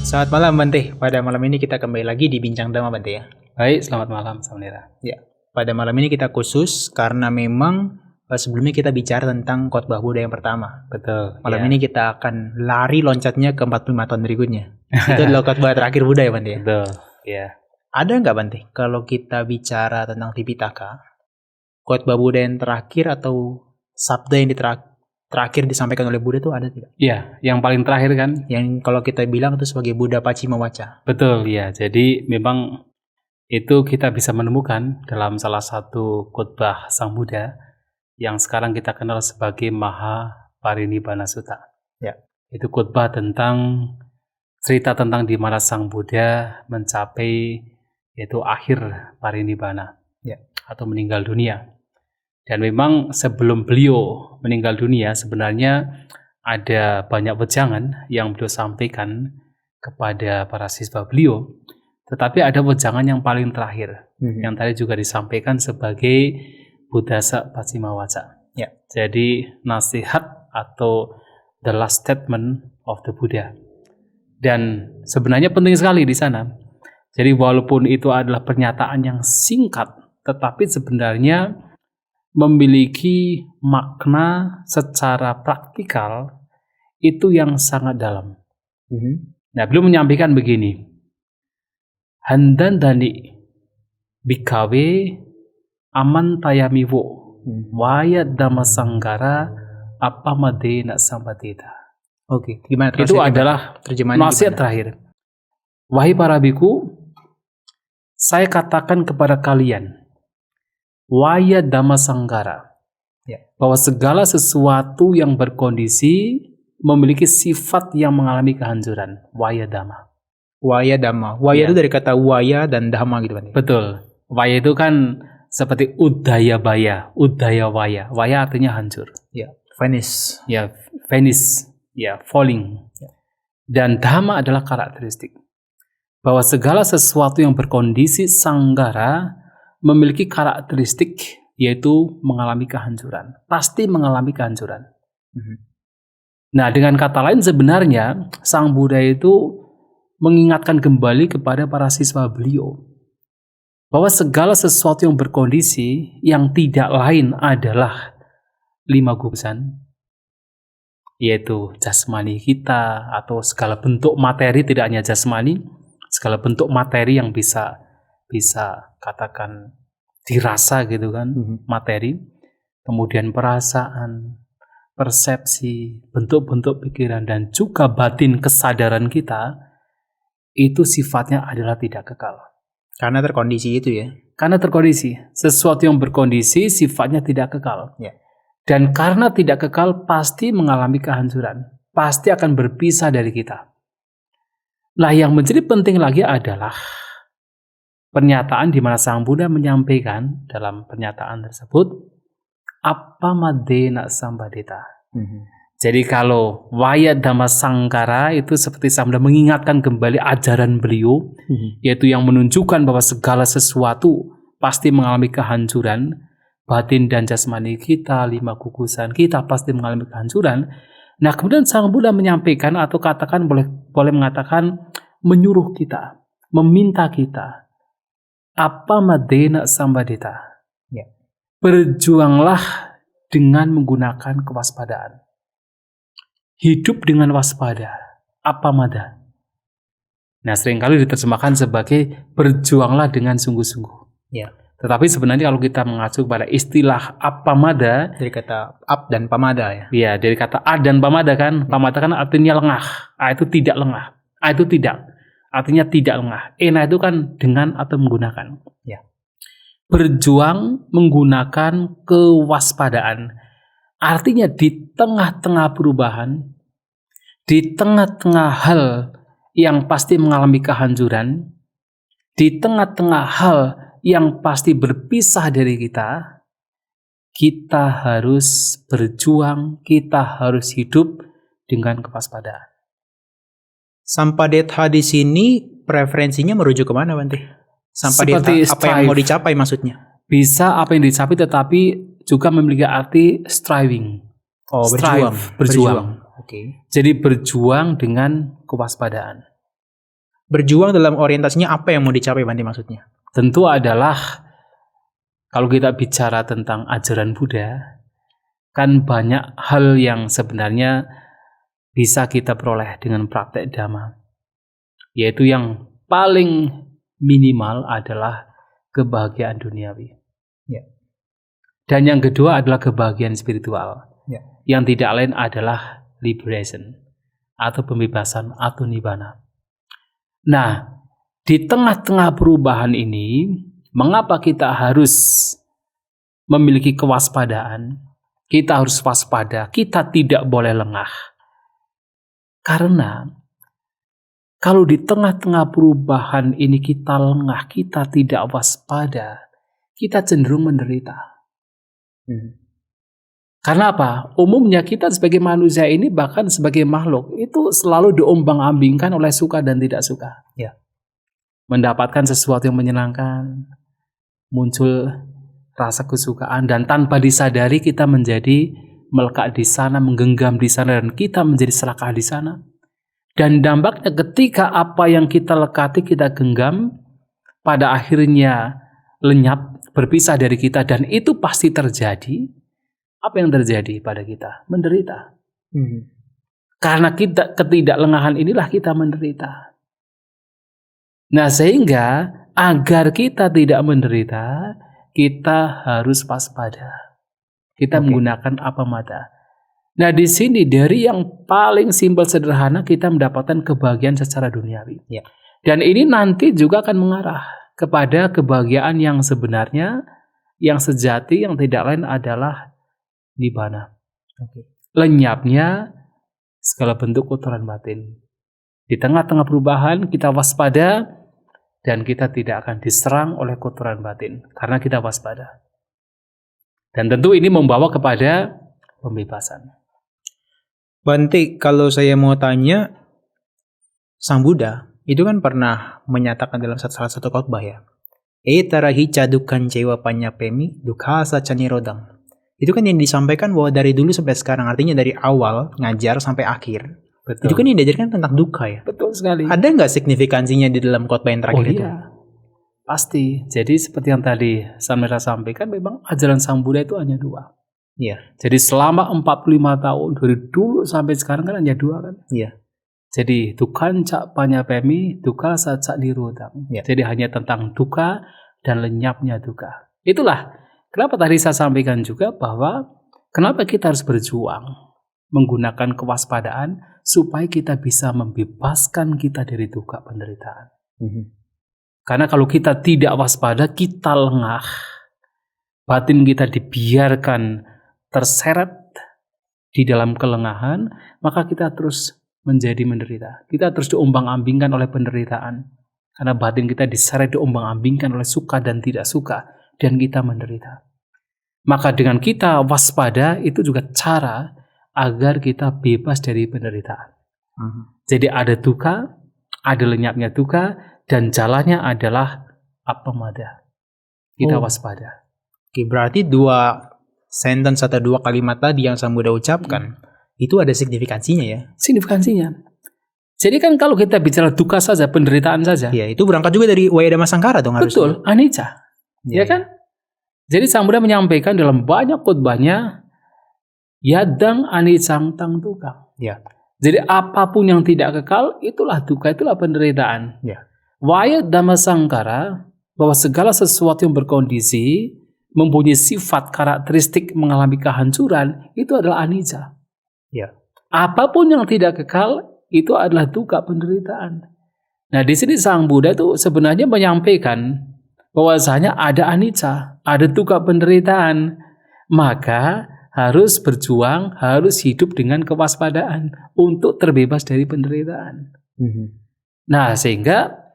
Selamat malam Bante. Pada malam ini kita kembali lagi di Bincang Dhamma Bante ya. Baik, selamat malam Samanera. Ya. Pada malam ini kita khusus karena memang sebelumnya kita bicara tentang khotbah Buddha yang pertama. Betul. Malam ini kita akan lari loncatnya ke 45 tahun berikutnya. Itu adalah khotbah terakhir Buddha ya Bante ya. Betul. Ya. Ada nggak Bante kalau kita bicara tentang Tipitaka, khotbah Buddha yang terakhir atau sabda yang terakhir disampaikan oleh Buddha itu ada tidak? Iya, yang paling terakhir kan? Yang kalau kita bilang itu sebagai Buddha Pacima Waca. Betul, ya. Jadi memang itu kita bisa menemukan dalam salah satu khotbah Sang Buddha yang sekarang kita kenal sebagai Maha Parinibbana Sutta. Ya. Itu khotbah tentang cerita tentang di mana Sang Buddha mencapai yaitu akhir parinibbana, ya, atau meninggal dunia. Dan memang sebelum beliau meninggal dunia sebenarnya ada banyak wejangan yang beliau sampaikan kepada para siswa beliau. Tetapi ada wejangan yang paling terakhir yang tadi juga disampaikan sebagai Buddhasa Pacima Waca. Ya. Jadi nasihat atau the last statement of the Buddha. Dan sebenarnya penting sekali di sana. Jadi walaupun itu adalah pernyataan yang singkat, tetapi sebenarnya memiliki makna secara praktikal itu yang sangat dalam. Nah, beliau menyampaikan begini. Handandani bikawe amantayamiwo waya dhammasanggara appamadena sambatita. Oke, gimana itu adalah nasihat terakhir. Wahai para biku, saya katakan kepada kalian, waya dhammasanggara, bahwa segala sesuatu yang berkondisi memiliki sifat yang mengalami kehancuran. Waya dhamma. Waya dhamma. Waya itu dari kata waya dan dhamma gitu kan? Betul. Waya itu kan seperti udaya baya, udaya waya. Waya artinya hancur. Ya, vanish. Ya, vanish. Ya, falling. Dan dhamma adalah karakteristik. Bahwa segala sesuatu yang berkondisi sanggara memiliki karakteristik yaitu mengalami kehancuran. Pasti mengalami kehancuran. Nah, dengan kata lain sebenarnya Sang Buddha itu mengingatkan kembali kepada para siswa beliau bahwa segala sesuatu yang berkondisi yang tidak lain adalah 5 gugusan, yaitu jasmani kita atau segala bentuk materi, tidak hanya jasmani, segala bentuk materi yang bisa katakan dirasa gitu kan, materi, kemudian perasaan, persepsi, bentuk-bentuk pikiran, dan juga batin kesadaran kita itu sifatnya adalah tidak kekal. Karena terkondisi itu ya? Karena terkondisi. Sesuatu yang berkondisi sifatnya tidak kekal. Ya. Dan karena tidak kekal pasti mengalami kehancuran. Pasti akan berpisah dari kita. Nah, yang menjadi penting lagi adalah pernyataan di mana Sang Buddha menyampaikan dalam pernyataan tersebut, appamadena sambatita. Jadi kalau waya dhammasanggara itu seperti Sang Buddha mengingatkan kembali ajaran beliau, yaitu yang menunjukkan bahwa segala sesuatu pasti mengalami kehancuran, batin dan jasmani kita, 5 gugusan kita pasti mengalami kehancuran. Nah, kemudian Sang Buddha menyampaikan atau katakan boleh mengatakan menyuruh kita, meminta kita, appamadena sambatita. Ya. Berjuanglah dengan menggunakan kewaspadaan. Hidup dengan waspada, appamada. Nah, seringkali diterjemahkan sebagai berjuanglah dengan sungguh-sungguh. Ya. Tetapi sebenarnya kalau kita mengacu pada istilah appamada, dari kata ap dan pamada ya. Ya, dari kata a dan pamada kan. Pamada kan artinya lengah. A itu tidak lengah. A itu tidak. Artinya tidak lengah. Ena itu kan dengan atau menggunakan. Ya. Berjuang menggunakan kewaspadaan. Artinya di tengah-tengah perubahan, di tengah-tengah hal yang pasti mengalami kehancuran, di tengah-tengah hal yang pasti berpisah dari kita, kita harus berjuang, kita harus hidup dengan kewaspadaan. Sampadetha di sini preferensinya merujuk kemana, Bante? Sampadetha, apa yang mau dicapai maksudnya? Bisa apa yang dicapai, tetapi juga memiliki arti striving. Oh, berjuang. Oke. Jadi berjuang dengan kewaspadaan. berjuang dalam orientasinya apa yang mau dicapai Bante maksudnya? Tentu adalah kalau kita bicara tentang ajaran Buddha, kan banyak hal yang sebenarnya bisa kita peroleh dengan praktek Dhamma. Yaitu yang paling minimal adalah kebahagiaan duniawi. Ya. Dan yang kedua adalah kebahagiaan spiritual. Ya. Yang tidak lain adalah liberation atau pembebasan atau nibbana. Nah, di tengah-tengah perubahan ini, mengapa kita harus memiliki kewaspadaan? Kita harus waspada, kita tidak boleh lengah. Karena kalau di tengah-tengah perubahan ini kita lengah, kita tidak waspada, kita cenderung menderita. Karena apa? Umumnya kita sebagai manusia ini, bahkan sebagai makhluk, itu selalu diombang-ambingkan oleh suka dan tidak suka. Ya. Mendapatkan sesuatu yang menyenangkan, muncul rasa kesukaan, dan tanpa disadari kita menjadi melekat di sana, menggenggam di sana, dan kita menjadi serakah di sana. Dan dampaknya ketika apa yang kita lekati, kita genggam, pada akhirnya lenyap, berpisah dari kita, dan itu pasti terjadi. Apa yang terjadi pada kita? Menderita. Karena kita ketidaklengahan inilah kita menderita. Nah, sehingga agar kita tidak menderita, kita harus waspada. Kita menggunakan apamada. Nah, di sini dari yang paling simpel sederhana kita mendapatkan kebahagiaan secara duniawi. Ya. Dan ini nanti juga akan mengarah kepada kebahagiaan yang sebenarnya, yang sejati, yang tidak lain adalah nibbana. Lenyapnya segala bentuk kotoran batin. Di tengah-tengah perubahan kita waspada, dan kita tidak akan diserang oleh kotoran batin karena kita waspada. Dan tentu ini membawa kepada pembebasan. Bante, kalau saya mau tanya, Sang Buddha itu kan pernah menyatakan dalam salah satu khotbah ya, etarahi cadukan cewa panyapemi dukhasa canirodang. Itu kan yang disampaikan bahwa dari dulu sampai sekarang, artinya dari awal ngajar sampai akhir. Betul. Itu kan yang diajarkan tentang duka ya. Betul sekali. Ada nggak signifikansinya di dalam khotbah yang terakhir itu? Iya, pasti. Jadi seperti yang tadi Samira sampaikan, memang ajaran Sang Buddha itu hanya dua. Iya. Jadi selama 45 tahun, dari dulu sampai sekarang kan hanya dua kan? Iya. Jadi dukan cak panyapemi, duka sacak nirodang. Ya. Jadi hanya tentang duka dan lenyapnya duka. Itulah kenapa tadi saya sampaikan juga bahwa kenapa kita harus berjuang menggunakan kewaspadaan supaya kita bisa membebaskan kita dari duka penderitaan. Karena kalau kita tidak waspada, kita lengah, batin kita dibiarkan terseret di dalam kelengahan, maka kita terus menjadi menderita. Kita terus diombang-ambingkan oleh penderitaan. Karena batin kita diseret, diombang-ambingkan oleh suka dan tidak suka, dan kita menderita. Maka dengan kita waspada, itu juga cara agar kita bebas dari penderitaan. Jadi ada duka, ada lenyapnya duka, dan jalannya adalah apamada. Kita waspada. Oke, berarti dua sentence atau dua kalimat tadi yang Sang Buddha ucapkan, itu ada signifikansinya ya? Signifikansinya. Jadi kan kalau kita bicara duka saja, penderitaan saja. Ya, itu berangkat juga dari Wayadama Sangkara dong harusnya. Betul, anicca. Ya kan? Jadi Sang Buddha menyampaikan dalam banyak khotbahnya, yadang anicang tang duka. Ya. Jadi apapun yang tidak kekal, itulah duka, itulah penderitaan. Ya. Waya Dhamma Sangkara, bahwa segala sesuatu yang berkondisi, mempunyai sifat karakteristik mengalami kehancuran, itu adalah anicca. Ya. Apapun yang tidak kekal, itu adalah duka penderitaan. Nah, di sini Sang Buddha itu sebenarnya menyampaikan bahwasanya ada anicca, ada duka penderitaan. Maka harus berjuang, harus hidup dengan kewaspadaan untuk terbebas dari penderitaan. Nah, sehingga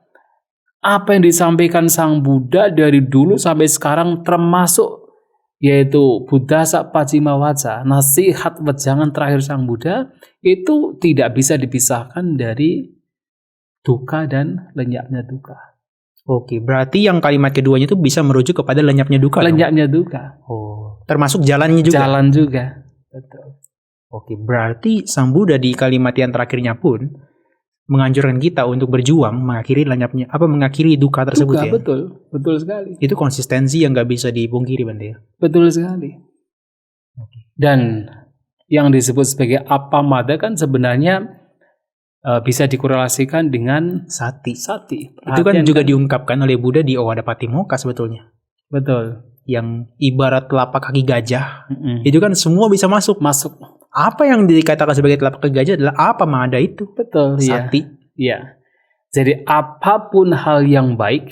apa yang disampaikan Sang Buddha dari dulu sampai sekarang, termasuk yaitu Buddha Sapacimawacca, nasihat wejangan terakhir Sang Buddha, itu tidak bisa dipisahkan dari duka dan lenyapnya duka. Oke, berarti yang kalimat keduanya itu bisa merujuk kepada lenyapnya duka. Lenyapnya duka. Termasuk jalannya juga. Jalan juga. Betul. Oke, berarti Sang Buddha di kalimat yang terakhirnya pun menganjurkan kita untuk berjuang mengakhiri duka tersebut Duka, ya. betul sekali. Itu konsistensi yang nggak bisa dipungkiri, Bante. Betul sekali. Dan yang disebut sebagai apamada kan sebenarnya bisa dikorelasikan dengan Sati. Itu kan Perhatian juga diungkapkan oleh Buddha di Owada Patimokkha sebetulnya. Betul. Yang ibarat telapak kaki gajah. Itu kan semua bisa masuk. Apa yang dikatakan sebagai telapak kaki gajah adalah apamada itu. Betul. Sati. Iya. Jadi apapun hal yang baik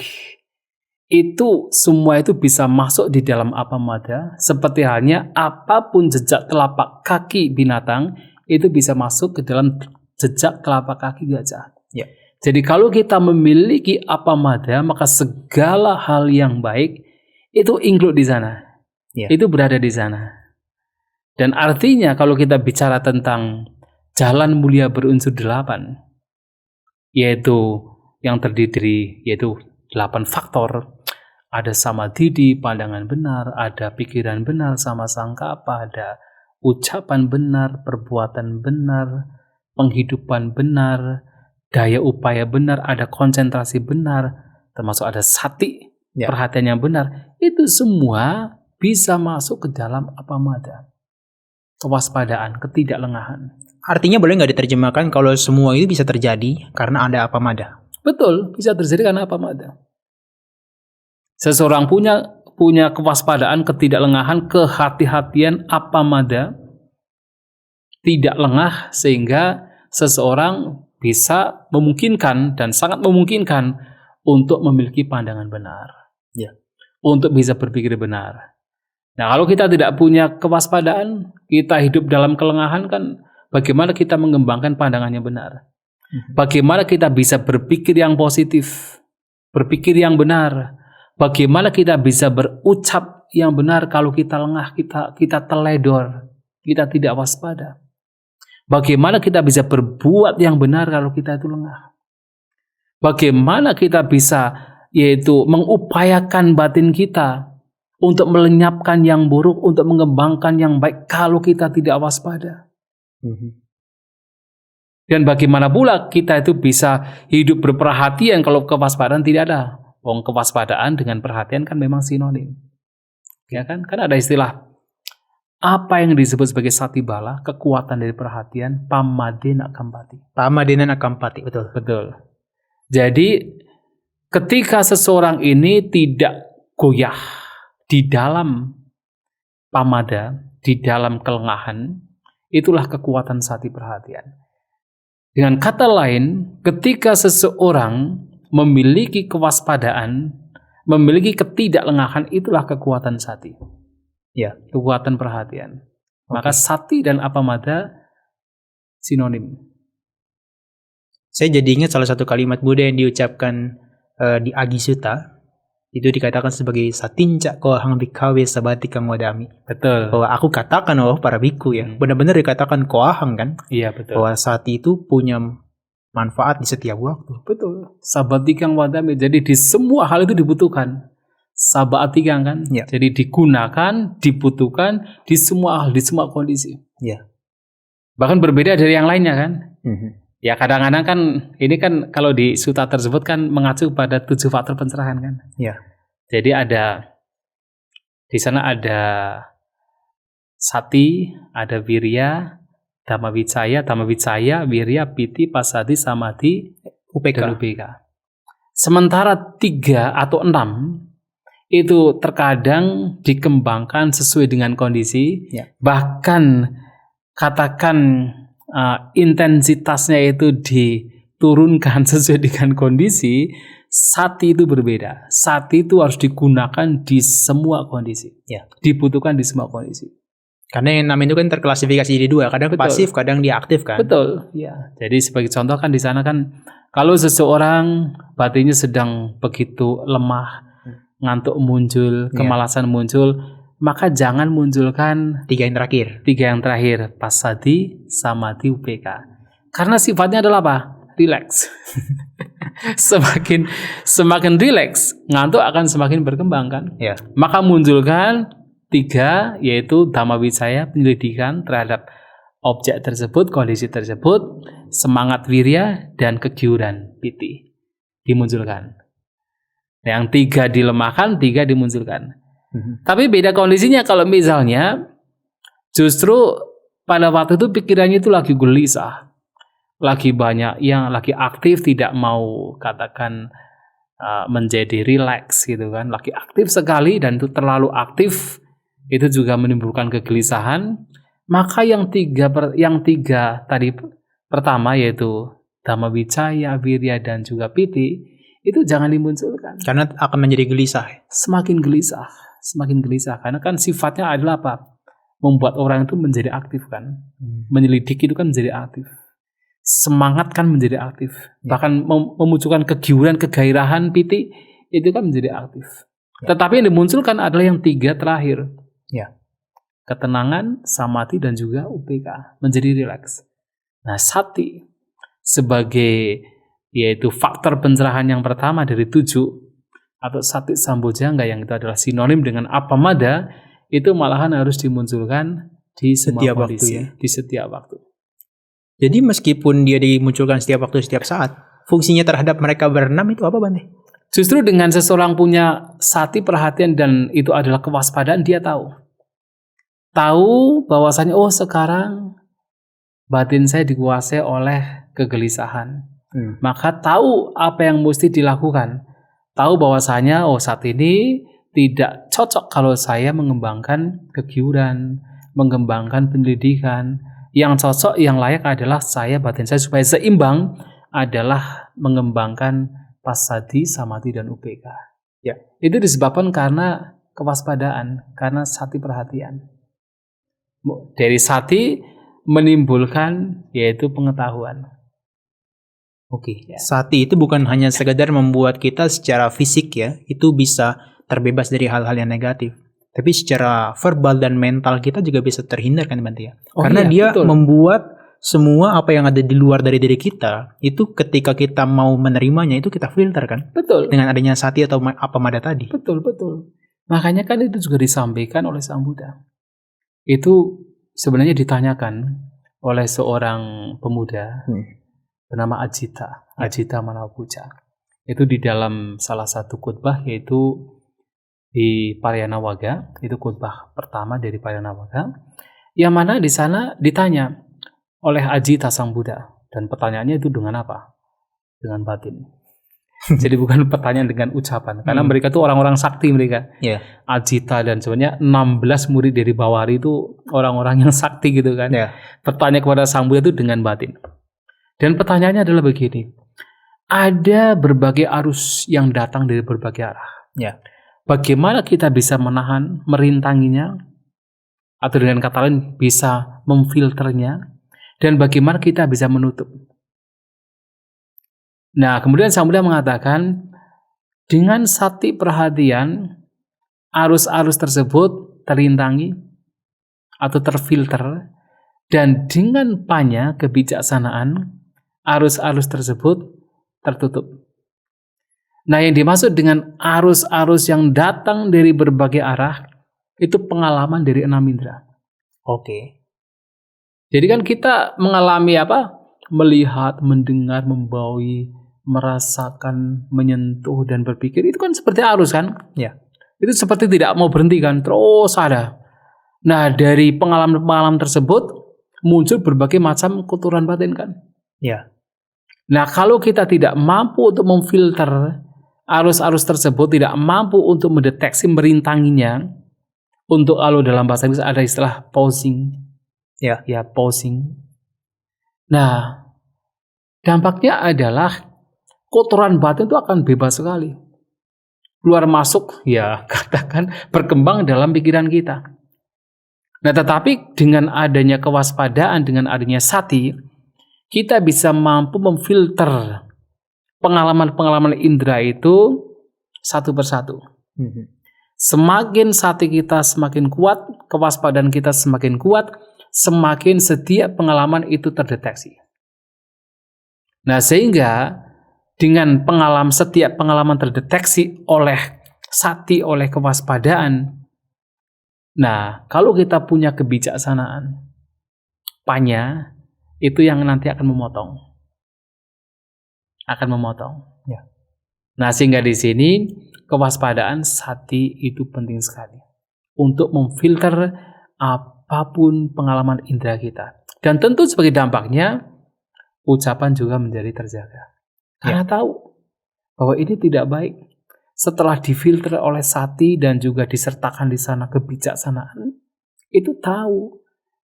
itu semua itu bisa masuk di dalam apamada. Seperti halnya apapun jejak telapak kaki binatang itu bisa masuk ke dalam jejak telapak kaki gajah. Ya. Jadi kalau kita memiliki apamada, maka segala hal yang baik itu include di sana. Ya. Itu berada di sana. Dan artinya kalau kita bicara tentang jalan mulia berunsur 8, yaitu yang terdiri yaitu 8 faktor. Ada samadhi, pandangan benar, ada pikiran benar, sama sangkapa, ada ucapan benar, perbuatan benar, penghidupan benar, daya upaya benar, ada konsentrasi benar, termasuk ada sati, perhatian yang benar. Itu semua bisa masuk ke dalam apamada. Kewaspadaan, ketidaklengahan. Artinya boleh nggak diterjemahkan kalau semua itu bisa terjadi karena ada apamada? Betul, bisa terjadi karena apamada. Seseorang punya kewaspadaan, ketidaklengahan, kehati-hatian, apamada, tidak lengah, sehingga seseorang bisa memungkinkan dan sangat memungkinkan untuk memiliki pandangan benar, untuk bisa berpikir benar. Nah, kalau kita tidak punya kewaspadaan, kita hidup dalam kelengahan, kan bagaimana kita mengembangkan pandangan yang benar? Bagaimana kita bisa berpikir yang positif, berpikir yang benar? Bagaimana kita bisa berucap yang benar kalau kita lengah, kita teledor, kita tidak waspada? Bagaimana kita bisa berbuat yang benar kalau kita itu lengah? Bagaimana kita bisa yaitu mengupayakan batin kita untuk melenyapkan yang buruk, untuk mengembangkan yang baik kalau kita tidak waspada? Dan bagaimana pula kita itu bisa hidup berperhatian kalau kewaspadaan tidak ada? Wong kewaspadaan dengan perhatian kan memang sinonim. Ya kan? Kan ada istilah apa yang disebut sebagai satibala, kekuatan dari perhatian, pamadena kampati. Pamadena kampati, betul. Betul. Jadi ketika seseorang ini tidak goyah di dalam pamada, di dalam kelengahan, itulah kekuatan sati perhatian. Dengan kata lain, ketika seseorang memiliki kewaspadaan, memiliki ketidaklengahan, itulah kekuatan sati. Ya, kekuatan perhatian. Maka sati dan apamada sinonim. Saya jadi ingat salah satu kalimat Buddha yang diucapkan di Agi Sutta. Itu dikatakan sebagai satinca kohang bikawe sabatikang wadami. Betul. Bahwa aku katakan para biku ya. Benar-benar dikatakan kohang kan. Iya, betul. Bahwa sati itu punya manfaat di setiap waktu. Betul. Sabatikang wadami. Jadi di semua hal itu dibutuhkan. Sabatikang kan. Ya. Jadi digunakan, dibutuhkan di semua hal, di semua kondisi. Ya. Bahkan berbeda dari yang lainnya kan. Ya kadang-kadang kan ini kan kalau di sutta tersebut kan mengacu pada 7 faktor pencerahan kan. Ya. Jadi ada di sana ada sati, ada wirya, dhammavicaya, wirya, piti, passaddhi, samadhi, dan ubeka. Sementara 3 atau 6 itu terkadang dikembangkan sesuai dengan kondisi, bahkan katakan intensitasnya itu diturunkan sesuai dengan kondisi. Sati itu berbeda. Sati itu harus digunakan di semua kondisi. Dibutuhkan di semua kondisi. Karena yang 6 itu kan terklasifikasi jadi 2, kadang pasif, kadang dia aktif kan. Betul. Ya. Jadi sebagai contoh kan di sana kan kalau seseorang batinnya sedang begitu lemah, ngantuk muncul, kemalasan muncul, maka jangan munculkan 3 yang terakhir, passaddhi, samadhi, ubeka. Karena sifatnya adalah apa? Relax. semakin relax, ngantuk akan semakin berkembang kan? Maka munculkan 3, yaitu dhammavicaya, penyelidikan terhadap objek tersebut, kondisi tersebut, semangat wirya dan kegiuran piti dimunculkan. Yang 3 dilemahkan, 3 dimunculkan. Tapi beda kondisinya kalau misalnya justru pada waktu itu pikirannya itu lagi gelisah, lagi banyak yang lagi aktif, tidak mau katakan menjadi rileks gitu kan, lagi aktif sekali dan itu terlalu aktif, itu juga menimbulkan kegelisahan. Maka yang tiga tadi pertama yaitu Dhamma Vicaya, Wirya dan juga Piti itu jangan dimunculkan. Karena akan menjadi gelisah. Semakin gelisah karena kan sifatnya adalah apa? Membuat orang itu menjadi aktif kan. Menyelidiki itu kan menjadi aktif. Semangat kan menjadi aktif. Bahkan memunculkan kegiuran, kegairahan Piti itu kan menjadi aktif. Tetapi yang dimunculkan adalah yang 3 terakhir. Ketenangan, samadhi dan juga UPK, menjadi rileks. Nah, sati sebagai yaitu faktor pencerahan yang pertama dari 7 atau sati sambojjhanga yang itu adalah sinonim dengan apamada, itu malahan harus dimunculkan di Setiap semua waktu kondisi, ya. di setiap waktu. Jadi meskipun dia dimunculkan setiap waktu, setiap saat, fungsinya terhadap mereka berenam itu apa, Bante? Justru dengan seseorang punya sati perhatian dan itu adalah kewaspadaan, dia tahu bahwasanya oh sekarang batin saya dikuasai oleh kegelisahan. Maka tahu apa yang mesti dilakukan. Tahu bahwasanya oh saat ini tidak cocok kalau saya mengembangkan kegiuran, mengembangkan penyelidikan. Yang cocok, yang layak adalah batin saya supaya seimbang adalah mengembangkan passaddhi, samadhi dan UPK. Itu disebabkan karena kewaspadaan, karena sati perhatian. Dari sati menimbulkan yaitu pengetahuan. Sati itu bukan hanya sekedar membuat kita secara fisik ya, itu bisa terbebas dari hal-hal yang negatif. Tapi secara verbal dan mental kita juga bisa terhindar kan, Bante ya? Karena dia betul. Membuat semua apa yang ada di luar dari diri kita, itu ketika kita mau menerimanya itu kita filter kan? Betul. Dengan adanya sati atau apamada tadi. Betul. Makanya kan itu juga disampaikan oleh Sang Buddha. Itu sebenarnya ditanyakan oleh seorang pemuda bernama Ajita Manapuja. Itu di dalam salah satu khutbah yaitu di Parayanawaga, itu khutbah pertama dari Parayanawaga, yang mana di sana ditanya oleh Ajita Sang Buddha, dan pertanyaannya itu dengan apa? Dengan batin. Jadi bukan pertanyaan dengan ucapan, karena mereka itu orang-orang sakti mereka. Ajita dan sebenarnya 16 murid dari Bawari itu orang-orang yang sakti gitu kan. Bertanya kepada Sang Buddha itu dengan batin. Dan pertanyaannya adalah begini. Ada berbagai arus yang datang dari berbagai arah. Bagaimana kita bisa menahan, merintanginya, atau dengan kata lain bisa memfilternya, dan bagaimana kita bisa menutup. Nah, kemudian Sang Buddha mengatakan, dengan sati perhatian, arus-arus tersebut terintangi atau terfilter, dan dengan panya kebijaksanaan, arus-arus tersebut tertutup. Nah, yang dimaksud dengan arus-arus yang datang dari berbagai arah, itu pengalaman dari 6 indera. Jadi kan kita mengalami apa? Melihat, mendengar, membaui, merasakan, menyentuh, dan berpikir. Itu kan seperti arus kan? Itu seperti tidak mau berhenti kan? Terus ada. Nah, dari pengalaman-pengalaman tersebut, muncul berbagai macam kotoran batin kan? Nah, kalau kita tidak mampu untuk memfilter arus-arus tersebut, tidak mampu untuk mendeteksi, merintanginya, untuk kalau dalam bahasa Inggris ada istilah pausing. Pausing. Nah, dampaknya adalah kotoran batin itu akan bebas sekali. Keluar masuk, katakan berkembang dalam pikiran kita. Nah, tetapi dengan adanya kewaspadaan, dengan adanya sati, kita bisa mampu memfilter pengalaman-pengalaman indera itu satu persatu. Semakin sati kita semakin kuat, kewaspadaan kita semakin kuat, semakin setiap pengalaman itu terdeteksi. Nah, sehingga dengan setiap pengalaman terdeteksi oleh sati, oleh kewaspadaan. Nah, kalau kita punya kebijaksanaan, panya itu yang nanti akan memotong. Ya. Nah, sehingga di sini kewaspadaan sati itu penting sekali untuk memfilter apapun pengalaman indera kita. Dan tentu sebagai dampaknya ucapan juga menjadi terjaga. Karena tahu bahwa ini tidak baik. Setelah difilter oleh sati dan juga disertakan di sana kebijaksanaan, itu tahu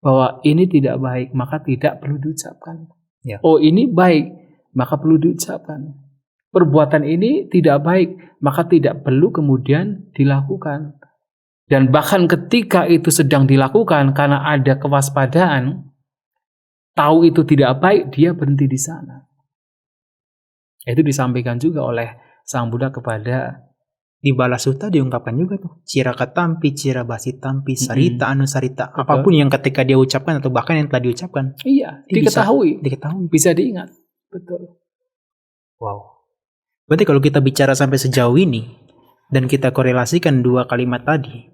bahwa ini tidak baik, maka tidak perlu diucapkan. Ya. Oh, ini baik, maka perlu diucapkan. Perbuatan ini tidak baik, maka tidak perlu kemudian dilakukan. Dan bahkan ketika itu sedang dilakukan karena ada kewaspadaan, tahu itu tidak baik, dia berhenti di sana. Itu disampaikan juga oleh Sang Buddha kepada Di Bala Sutta diungkapkan juga tuh. Ciraka tampi, cira basi tampi, sarita anusarita. Betul. Apapun yang ketika dia ucapkan atau bahkan yang telah diucapkan. iya, Ini diketahui, bisa diingat. Betul. Wow. Berarti kalau kita bicara sampai sejauh ini dan kita korelasikan dua kalimat tadi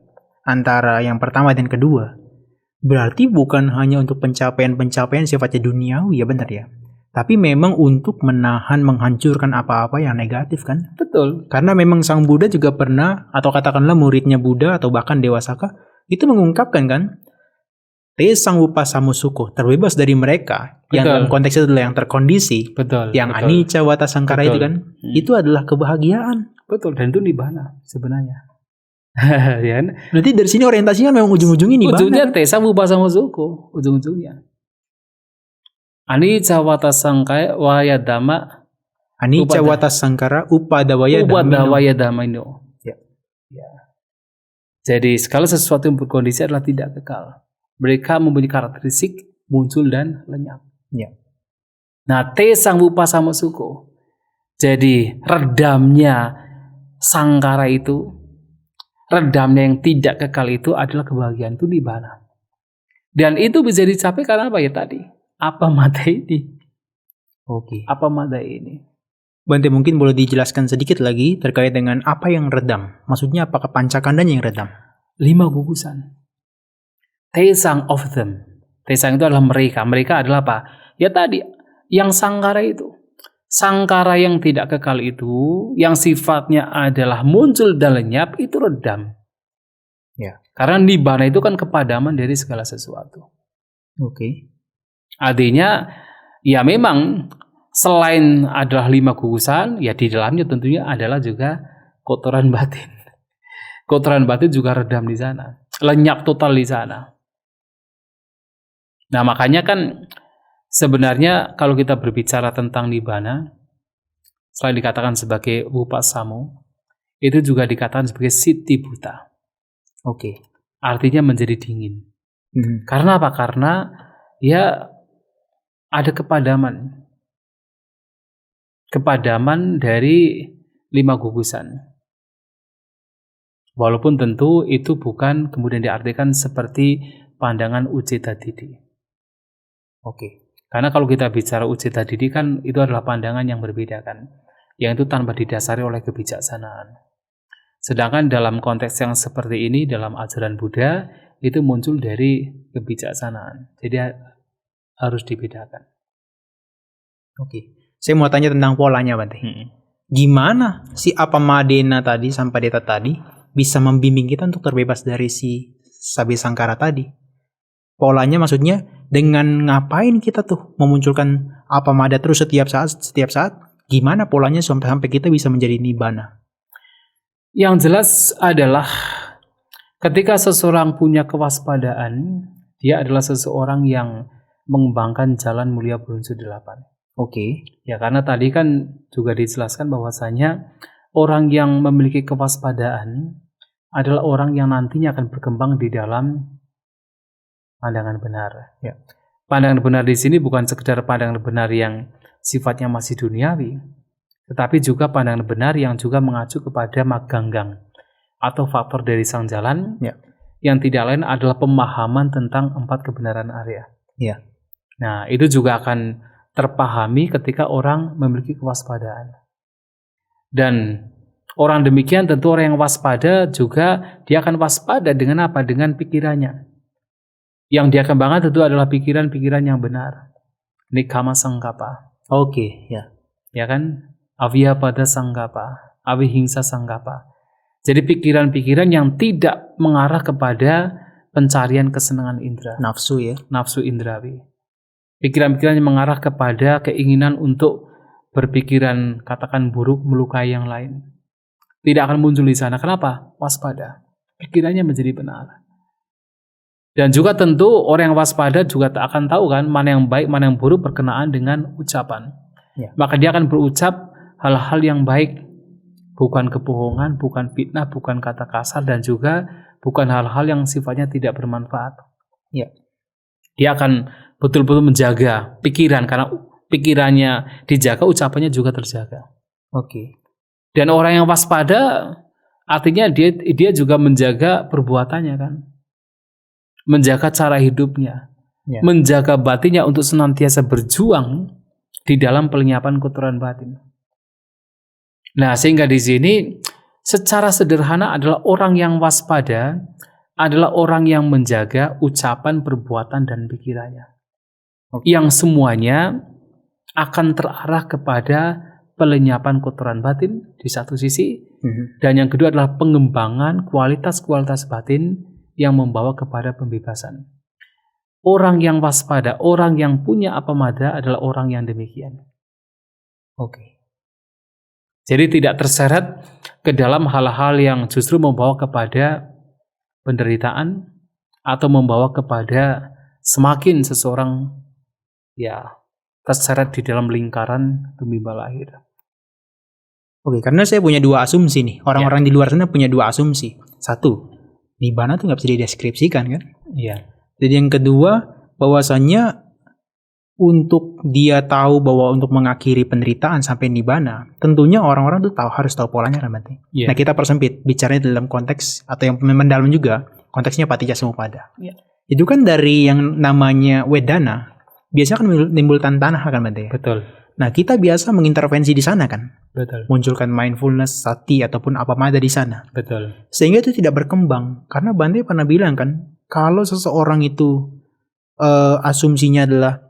antara yang pertama dan kedua, berarti bukan hanya untuk pencapaian-pencapaian sifatnya duniawi, ya benar ya. Tapi memang untuk menahan, menghancurkan apa-apa yang negatif kan? Betul. Karena memang Sang Buddha juga pernah, atau katakanlah muridnya Buddha atau bahkan Dewa Saka, itu mengungkapkan kan, Te sang upasamusuko, terbebas dari mereka, yang Betul. dalam konteks itu adalah yang terkondisi, Betul. yang betul. anicca wata sangkara Betul. itu kan, itu adalah kebahagiaan. Betul, dan itu nibbana sebenarnya. Ya kan? Berarti dari sini orientasinya memang ujung-ujungnya nibbana. Ujungnya Kan? Tesa Mubasama Suko, ujung-ujungnya. Anicca wata sangkaya wayadama Anicca wata sangkara upadawaya dhammino. damino. Ya. Jadi segala sesuatu yang berkondisi adalah tidak kekal. Mereka mempunyai karakteristik muncul dan lenyap. Ya. Nah, te sang upasama suko. Jadi redamnya sangkara itu, redamnya yang tidak kekal itu adalah kebahagiaan, itu nibbana. Dan itu bisa dicapai karena apa ya tadi? Apa mata ini? Oke. Apa mata ini? Bante mungkin boleh dijelaskan sedikit lagi terkait dengan apa yang redam. Maksudnya apakah pancakandanya yang redam? 5 gugusan. Tesang of them. Tesang itu adalah mereka. Mereka adalah apa? Ya tadi, yang sangkara itu. Sangkara yang tidak kekal itu, yang sifatnya adalah muncul dan lenyap, itu redam. Ya. Karena nibbana itu kan kepadaman dari segala sesuatu. Oke. Artinya, ya memang selain adalah 5 gugusan, ya di dalamnya tentunya adalah juga kotoran batin. Kotoran batin juga redam di sana. Lenyap total di sana. Nah, makanya kan sebenarnya kalau kita berbicara tentang nibbana, selain dikatakan sebagai upasamu, itu juga dikatakan sebagai siti buta. Oke. Artinya menjadi dingin. Karena apa? Karena ya ada kepadaman. Kepadaman dari 5 gugusan. Walaupun tentu itu bukan kemudian diartikan seperti pandangan Ucita Didi. Oke. Karena kalau kita bicara Ucita Didi kan itu adalah pandangan yang berbeda kan. Yang itu tanpa didasari oleh kebijaksanaan. Sedangkan dalam konteks yang seperti ini dalam ajaran Buddha itu muncul dari kebijaksanaan. Jadi harus dibedakan. Oke. Saya mau tanya tentang polanya, Bante. Gimana si Apamadena tadi, Sampadeta tadi, bisa membimbing kita untuk terbebas dari si Sabe Sangkara tadi? Polanya maksudnya dengan ngapain kita tuh memunculkan Apamada terus setiap saat? Gimana polanya sampai kita bisa menjadi nibbana? Yang jelas adalah ketika seseorang punya kewaspadaan, dia adalah seseorang yang mengembangkan jalan mulia berunsur 8. Oke. Ya, karena tadi kan juga dijelaskan bahwasanya orang yang memiliki kewaspadaan adalah orang yang nantinya akan berkembang di dalam pandangan benar. Ya. Pandangan benar di sini bukan sekedar pandangan benar yang sifatnya masih duniawi, tetapi juga pandangan benar yang juga mengacu kepada maganggang atau faktor dari sang jalan, yang tidak lain adalah pemahaman tentang 4 kebenaran Arya. Ya. Nah, itu juga akan terpahami ketika orang memiliki kewaspadaan. Dan orang demikian tentu orang yang waspada juga dia akan waspada dengan apa? Dengan pikirannya. Yang dia kembangkan tentu adalah pikiran-pikiran yang benar. Nikama sangkapa. Oke, ya. Ya kan? Avyapada sangkapa. Avihingsa sangkapa. Jadi pikiran-pikiran yang tidak mengarah kepada pencarian kesenangan indera. Nafsu ya. Nafsu indrawi. Pikiran-pikiran yang mengarah kepada keinginan untuk berpikiran katakan buruk, melukai yang lain. Tidak akan muncul di sana. Kenapa? Waspada. Pikirannya menjadi benar. Dan juga tentu orang yang waspada juga tak akan tahu kan mana yang baik, mana yang buruk berkenaan dengan ucapan. Ya. Maka dia akan berucap hal-hal yang baik, bukan kebohongan, bukan fitnah, bukan kata kasar, dan juga bukan hal-hal yang sifatnya tidak bermanfaat. Ya. Dia akan betul-betul menjaga pikiran, karena pikirannya dijaga, ucapannya juga terjaga. Oke. Dan orang yang waspada artinya dia juga menjaga perbuatannya kan. Menjaga cara hidupnya, Ya. menjaga batinnya untuk senantiasa berjuang di dalam penyerapan kotoran batin. Nah, sehingga di sini secara sederhana adalah orang yang waspada adalah orang yang menjaga ucapan, perbuatan, dan pikirannya. Yang semuanya akan terarah kepada pelenyapan kotoran batin di satu sisi, dan yang kedua adalah pengembangan kualitas-kualitas batin yang membawa kepada pembebasan. Orang yang waspada, orang yang punya apamada adalah orang yang demikian. Oke. Jadi tidak terseret ke dalam hal-hal yang justru membawa kepada penderitaan atau membawa kepada semakin seseorang ya terseret di dalam lingkaran tumbal lahir. Oke, karena saya punya dua asumsi nih. Orang-orang di luar sana punya dua asumsi. Satu, Nibbana tuh nggak bisa dideskripsikan kan? Iya. Dan yang kedua, bahwasannya untuk dia tahu bahwa untuk mengakhiri penderitaan sampai Nibbana, tentunya orang-orang tuh harus tahu polanya kan berarti. Yeah. Nah, kita persempit bicaranya dalam konteks atau yang mendalam juga, konteksnya Patijasmupada. Yeah. Itu kan dari yang namanya Wedana, biasanya kan menimbul tanah kan berarti. Betul. Nah, kita biasa mengintervensi di sana kan. Betul. Munculkan mindfulness, sati ataupun apamada di sana. Betul. Sehingga itu tidak berkembang. Karena Bante pernah bilang kan, kalau seseorang itu asumsinya adalah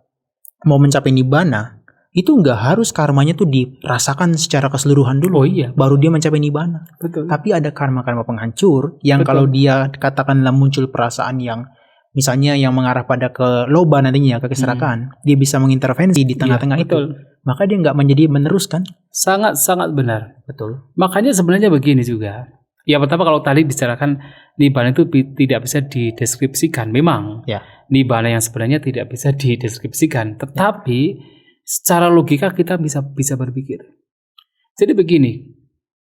mau mencapai Nibbana, itu nggak harus karmanya tuh dirasakan secara keseluruhan dulu. Oh iya. Baru dia mencapai Nibbana. Betul. Tapi ada karma-karma penghancur yang kalau dia katakanlah muncul perasaan yang misalnya yang mengarah pada ke loba nantinya, ke keserakaan, dia bisa mengintervensi di tengah-tengah itu. Maka dia nggak menjadi meneruskan. Sangat-sangat benar. Betul. Makanya sebenarnya begini juga. Ya pertama kalau tadi bicarakan Nibbana itu tidak bisa dideskripsikan. Memang Nibbana yang sebenarnya tidak bisa dideskripsikan. Tetapi secara logika kita bisa berpikir. Jadi begini.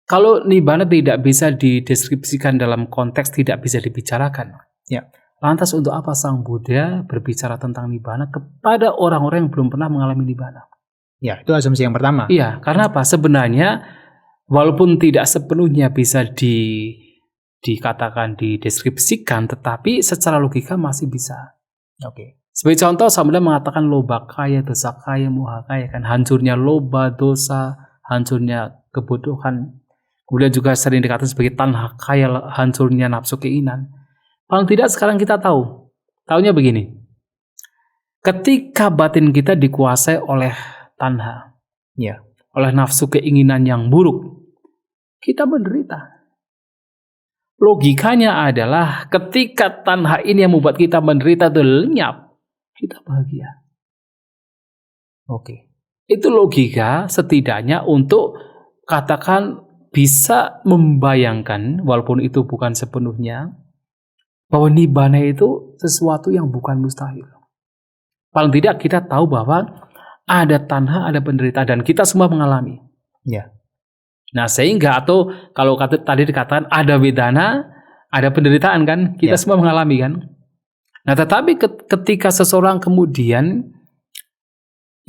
Kalau Nibbana tidak bisa dideskripsikan dalam konteks tidak bisa dibicarakan. Lantas untuk apa Sang Buddha berbicara tentang Nibbana kepada orang-orang yang belum pernah mengalami Nibbana? Ya, itu asumsi yang pertama. Iya, karena apa? Sebenarnya walaupun tidak sepenuhnya bisa dikatakan dideskripsikan, tetapi secara logika masih bisa. Oke. Sebagai contoh, Sang Buddha mengatakan loba kaya, dosa kaya, moha kaya, kan hancurnya loba, dosa, hancurnya kebodohan. Kemudian juga sering dikatakan sebagai tanha kaya, hancurnya nafsu keinginan. Paling tidak sekarang kita tahu. Taunya begini. Ketika batin kita dikuasai oleh tanha, oleh nafsu keinginan yang buruk, kita menderita. Logikanya adalah ketika tanha ini yang membuat kita menderita itu lenyap, kita bahagia. Oke. Itu logika setidaknya untuk katakan bisa membayangkan, walaupun itu bukan sepenuhnya, bahwa Nibbana itu sesuatu yang bukan mustahil. Paling tidak kita tahu bahwa ada tanha, ada penderitaan, dan kita semua mengalami. Ya. Nah sehingga atau kalau tadi dikatakan ada wedana, ada penderitaan kan, kita semua mengalami kan. Nah tetapi ketika seseorang kemudian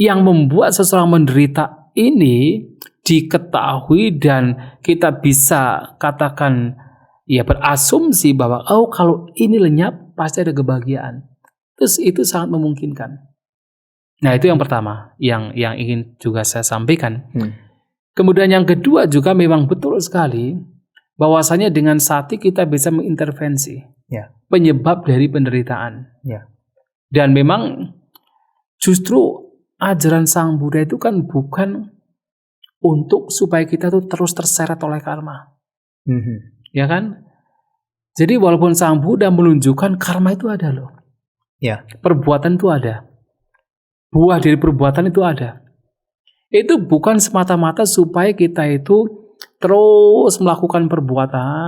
yang membuat seseorang menderita ini diketahui dan kita bisa katakan berasumsi bahwa kalau ini lenyap pasti ada kebahagiaan. Terus itu sangat memungkinkan. Nah itu yang pertama yang ingin juga saya sampaikan. Kemudian yang kedua juga memang betul sekali bahwasanya dengan sati kita bisa mengintervensi. Ya. Penyebab dari penderitaan. Ya. Dan memang justru ajaran Sang Buddha itu kan bukan untuk supaya kita tuh terus terseret oleh karma. Ya kan? Jadi walaupun Sang Buddha menunjukkan karma itu ada loh. Ya. Perbuatan itu ada. Buah dari perbuatan itu ada. Itu bukan semata-mata supaya kita itu terus melakukan perbuatan.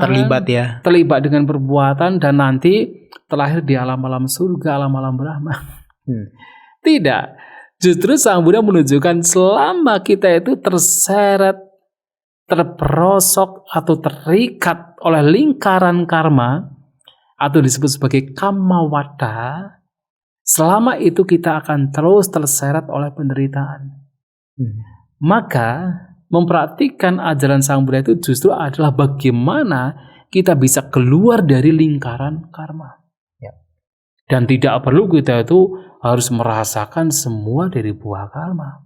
Terlibat dengan perbuatan dan nanti terlahir di alam-alam surga, alam-alam Brahma. Tidak. Justru Sang Buddha menunjukkan selama kita itu terseret, terperosok atau terikat oleh lingkaran karma atau disebut sebagai kamawada, selama itu kita akan terus terseret oleh penderitaan. Maka mempraktikkan ajaran Sang Buddha itu justru adalah bagaimana kita bisa keluar dari lingkaran karma. Ya. Dan tidak perlu kita itu harus merasakan semua dari buah karma.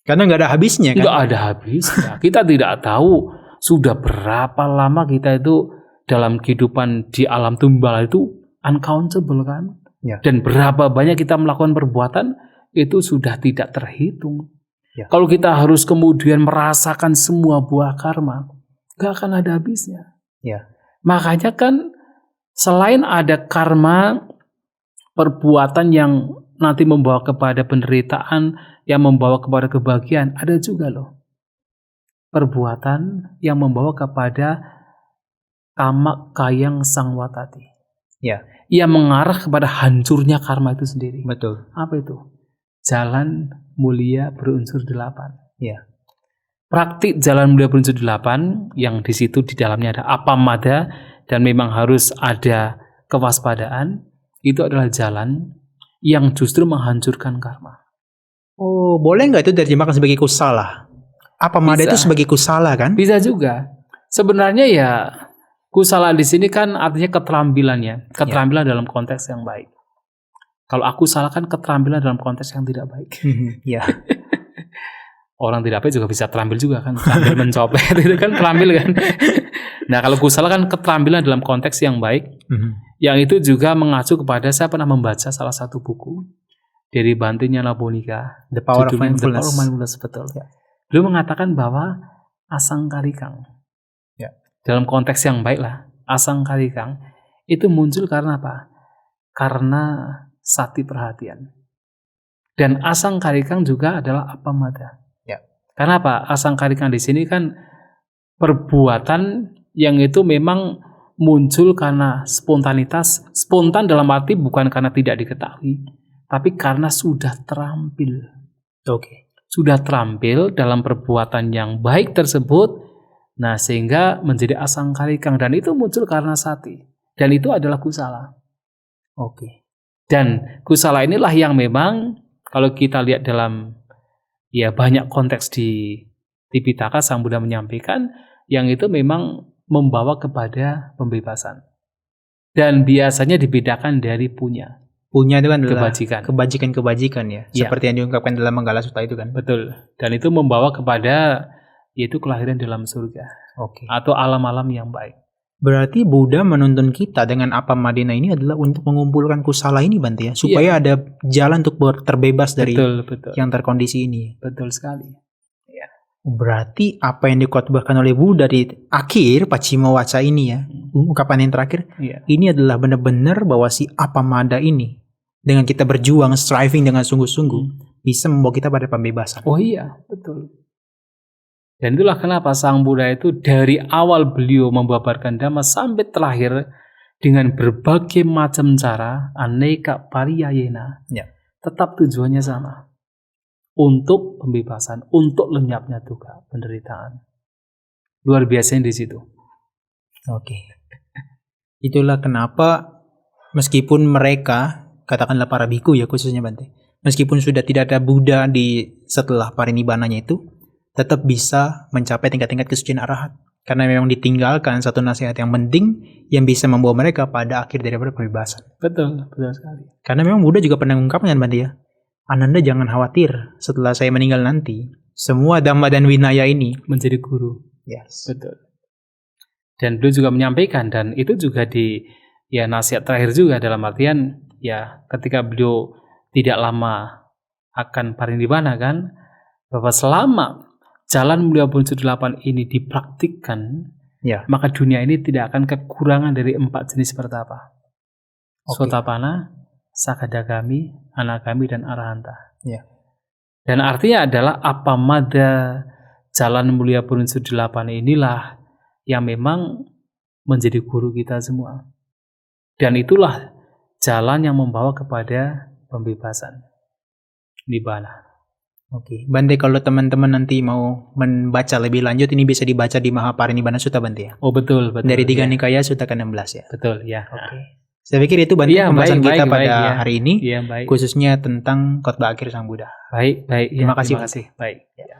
Karena nggak ada habisnya kan? Nggak ada habisnya. Kita tidak tahu sudah berapa lama kita itu dalam kehidupan di alam tumbal itu uncountable kan? Ya. Dan berapa banyak kita melakukan perbuatan itu sudah tidak terhitung. Ya. Kalau kita harus kemudian merasakan semua buah karma, nggak akan ada habisnya. Ya. Makanya kan selain ada karma perbuatan yang nanti membawa kepada penderitaan, yang membawa kepada kebahagiaan, ada juga loh perbuatan yang membawa kepada kama kayang sangwatati. Ya. Yang mengarah kepada hancurnya karma itu sendiri. Betul. Apa itu? Jalan mulia berunsur 8. Ya. Praktik jalan mulia berunsur 8 yang di situ di dalamnya ada apamada dan memang harus ada kewaspadaan, itu adalah jalan yang justru menghancurkan karma. Oh, boleh nggak itu diterjemahkan sebagai kusala? Apamada itu sebagai kusala kan? Bisa juga. Sebenarnya ya kusala di sini kan artinya keterampilannya, keterampilan dalam konteks yang baik. Kalau aku salah kan keterampilan dalam konteks yang tidak baik. Ya. Orang tidak baik juga bisa terampil juga kan, terampil mencopet itu kan terampil kan. Nah kalau kusala kan keterampilan dalam konteks yang baik, yang itu juga mengacu kepada saya pernah membaca salah satu buku dari Bhante Nyanaponika, The Power of Mindfulness. The Power of Mindfulness, betul. Ya. Beliau mengatakan bahwa asangkarikang, ya, dalam konteks yang baik lah, asangkarikang itu muncul karena apa? Karena sati perhatian. Dan asangkarikang juga adalah apamada. Ya. Karena apa? Asangkarikang di sini kan perbuatan yang itu memang muncul karena spontanitas. Spontan dalam arti bukan karena tidak diketahui, tapi karena sudah terampil. Oke. Sudah terampil dalam perbuatan yang baik tersebut, nah sehingga menjadi asangkarikang dan itu muncul karena sati. Dan itu adalah kusala. Oke. Dan kusala inilah yang memang kalau kita lihat dalam ya banyak konteks di Tipitaka, Sang Buddha menyampaikan yang itu memang membawa kepada pembebasan. Dan biasanya dibedakan dari punya. Punya itu kan adalah kebajikan ya. Seperti yang diungkapkan dalam Manggala Sutta itu kan. Betul. Dan itu membawa kepada yaitu kelahiran dalam surga. Oke. Atau alam-alam yang baik. Berarti Buddha menuntun kita dengan apamada ini adalah untuk mengumpulkan kusala ini Bhante ya, supaya ada jalan untuk terbebas dari yang terkondisi ini. Betul sekali. Ya. Berarti apa yang dikotbahkan oleh Buddha di akhir Pacima Waca ini ya, ungkapan yang terakhir, ini adalah benar-benar bahwa si apamada ini dengan kita berjuang, striving dengan sungguh-sungguh, bisa membawa kita pada pembebasan. Oh iya, betul. Dan itulah kenapa Sang Buddha itu dari awal beliau membabarkan Dhamma sampai terakhir dengan berbagai macam cara, aneka pariyayena, tetap tujuannya sama. Untuk pembebasan, untuk lenyapnya duka, penderitaan. Luar biasa di situ. Oke. Itulah kenapa meskipun mereka, katakanlah para biku ya khususnya Bhante, meskipun sudah tidak ada Buddha di setelah parinibbananya itu, tetap bisa mencapai tingkat-tingkat kesucian arahat. Karena memang ditinggalkan satu nasihat yang penting yang bisa membawa mereka pada akhir daripada pembebasan. Betul, betul sekali. Karena memang Buddha juga pernah mengungkapkan Bhante ya, Ananda jangan khawatir setelah saya meninggal nanti, semua Dhamma dan Vinaya ini menjadi guru. Yes. Betul. Dan beliau juga menyampaikan, dan itu juga ya nasihat terakhir juga, dalam artian ya ketika beliau tidak lama akan parinibbana kan, bahwa selama jalan mulia Bunsur 8 ini dipraktikkan, Ya. maka dunia ini tidak akan kekurangan dari 4 jenis pertapa. Oke. Sotapana, Sakadagami, Anagami, dan Arahanta. Ya. Dan artinya adalah apa mada jalan mulia Bunsur 8 inilah yang memang menjadi guru kita semua. Dan itulah jalan yang membawa kepada pembebasan. Nibbana. Oke, Bante, kalau teman-teman nanti mau membaca lebih lanjut, ini bisa dibaca di Mahaparinibbana Sutta, Bante ya? Oh betul. Dari Tiga ya. Nikaya Sutta ke-16 ya? Betul ya. Oke. Saya pikir itu, Bante, Iya, pembahasan baik, kita baik, pada ya. hari ini, Iya, baik. khususnya tentang khotbah akhir Sang Buddha. Baik. Terima kasih, Terima kasih. Baik. Ya.